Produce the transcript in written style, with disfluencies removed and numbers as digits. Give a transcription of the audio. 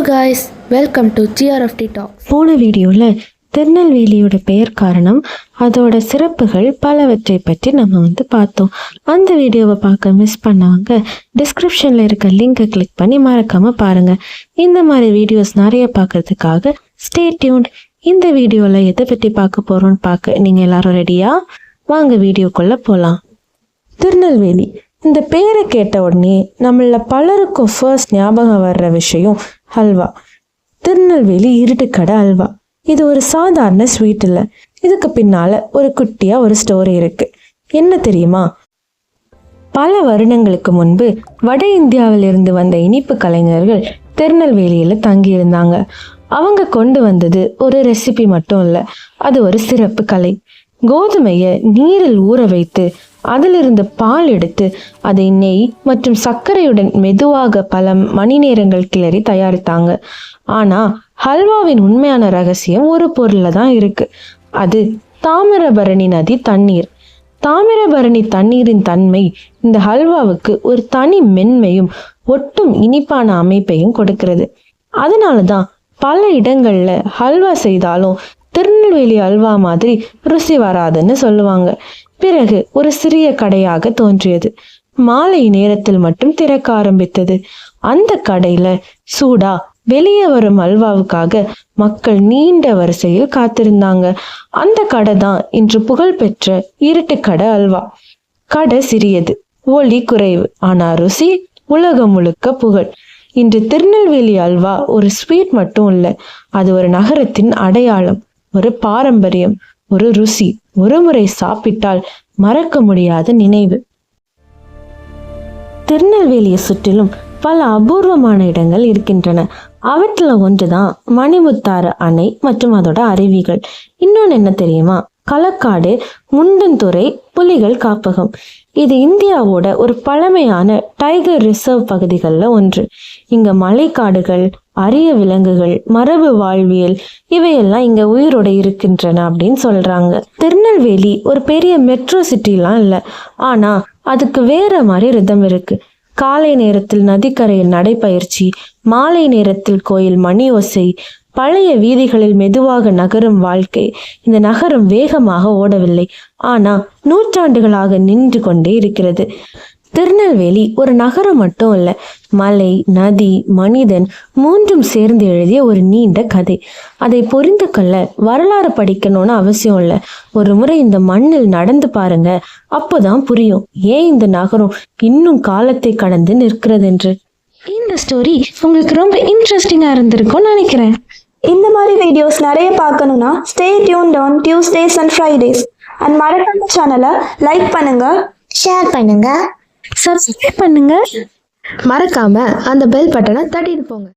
guys, welcome to GRFT Talk. போன வீடியோவில் திருநெல்வேலியோட பெயர் காரணம் அதோட சிறப்புகள் பலவற்றை பற்றி நம்ம பார்த்தோம். அந்த வீடியோவை பார்க்க மிஸ் பண்ணவங்க டிஸ்கிரிப்ஷனில் இருக்க லிங்கை கிளிக் பண்ணி மறக்காமல் பாருங்கள். இந்த மாதிரி வீடியோஸ் நிறைய பார்க்கறதுக்காக ஸ்டே டியூன்ட். இந்த வீடியோவில் எதை பற்றி பார்க்க போகிறோன்னு பார்க்க நீங்கள் எல்லாரும் ரெடியா? வாங்க வீடியோக்குள்ளே போகலாம். திருநெல்வேலி இந்த பேரை கேட்ட உடனே நம்மள பலருக்கும் ஃபர்ஸ்ட் ஞாபகம் வர்ற விஷயம் ஹல்வா. திருநெல்வேலி இருட்டுக்கடை அல்வா. இது ஒரு சாதாரண ஸ்வீட் இல்லை. இதுக்கு பின்னால ஒரு குட்டியா ஒரு ஸ்டோரி இருக்கு. என்ன தெரியுமா? பல வருடங்களுக்கு முன்பு வட இந்தியாவிலிருந்து வந்த இனிப்பு கலைஞர்கள் திருநெல்வேலியில தங்கி இருந்தாங்க. அவங்க கொண்டு வந்தது ஒரு ரெசிபி மட்டும் இல்லை, அது ஒரு சிறப்பு கலை. கோதுமையை நீரில் ஊற வைத்து அதிலிருந்து பால் எடுத்து அதை நெய் மற்றும் சர்க்கரையுடன் மெதுவாக பல மணி நேரங்கள் கிளறி தயாரித்தாங்க. ஆனா ஹல்வாவின் உண்மையான ரகசியம் ஒரு பொருள்ல தான் இருக்கு. அது தாமிரபரணி நதி தண்ணீர். தாமிரபரணி தண்ணீரின் தன்மை இந்த ஹல்வாவுக்கு ஒரு தனி மென்மையும் ஒட்டும் இனிப்பான அமைப்பையும் கொடுக்கிறது. அதனாலதான் பல இடங்கள்ல ஹல்வா செய்தாலும் திருநெல்வேலி அல்வா மாதிரி ருசி வராதுன்னு சொல்லுவாங்க. பிறகு ஒரு சிறிய கடையாக தோன்றியது. மாலை நேரத்தில் மட்டும் திறக்க ஆரம்பித்தது. அந்த கடையில சூடா வெளியே வரும் அல்வாவுக்காக மக்கள் நீண்ட வரிசையில் காத்திருந்தாங்க. அந்த கடை தான் இன்று புகழ்பெற்ற இருட்டுக்கடை அல்வா. கடை சிறியது, ஒளி குறைவு, ஆனா ருசி உலகம் முழுக்க புகழ். இன்று திருநெல்வேலி அல்வா ஒரு ஸ்வீட் மட்டும் இல்லை, அது ஒரு நகரத்தின் அடையாளம், ஒரு பாரம்பரியம், ஒரு ருசி, ஒரு முறை சாப்பிட்டால் மறக்க முடியாத நினைவு. திருநெல்வேலியை சுற்றிலும் பல அபூர்வமான இடங்கள் இருக்கின்றன. அவற்றில் ஒன்றுதான் மணிமுத்தாறு அணை மற்றும் அதோட அருவிகள். இன்னொன்று என்ன தெரியுமா? களக்காடு முண்டன்துறை புலிகள் காப்பகம். இது இந்தியாவோட ஒரு பழமையான டைகர் ரிசர்வ் பகுதிகளில் ஒன்று. இங்க மலைக்காடுகள், அரிய விலங்குகள், மரபு வாழ்வியல் இவையெல்லாம் இங்க உயிரோட இருக்கின்றன அப்படின்னு சொல்றாங்க. திருநெல்வேலி ஒரு பெரிய மெட்ரோ சிட்டிலாம் இல்லை, ஆனா அதுக்கு வேற மாதிரி ரிதம் இருக்கு. காலை நேரத்தில் நதிக்கரையில் நடைப்பயிற்சி, மாலை நேரத்தில் கோயில் மணி ஓசை, பழைய வீதிகளில் மெதுவாக நகரும் வாழ்க்கை. இந்த நகரம் வேகமாக ஓடவில்லை, ஆனா நூற்றாண்டுகளாக நின்று கொண்டே இருக்கிறது. திருநெல்வேலி ஒரு நகரம் மட்டும் இல்ல, மலை, நதி, மனிதன் மூன்றும் சேர்ந்து எழுதிய ஒரு நீண்ட கதை. அதை புரிந்து கொள்ள வரலாறு படிக்கணும்னு அவசியம் இல்லை. ஒரு முறை இந்த மண்ணில் நடந்து பாருங்க, அப்போதான் புரியும் ஏன் இந்த நகரம் இன்னும் காலத்தை கடந்து நிற்கிறது என்று. இந்த ஸ்டோரி உங்களுக்கு ரொம்ப இன்ட்ரெஸ்டிங்கா இருந்திருக்கும்னு நினைக்கிறேன். இந்த மாதிரி வீடியோஸ் நிறைய பார்க்கணும்னா stay tuned on Tuesdays and Fridays. And மறக்காம சேனலை லைக் பண்ணுங்க, ஷேர் பண்ணுங்க, சப்ஸ்கிரைப் பண்ணுங்க, மறக்காம அந்த பெல் பட்டனை தட்டிட்டு போங்க.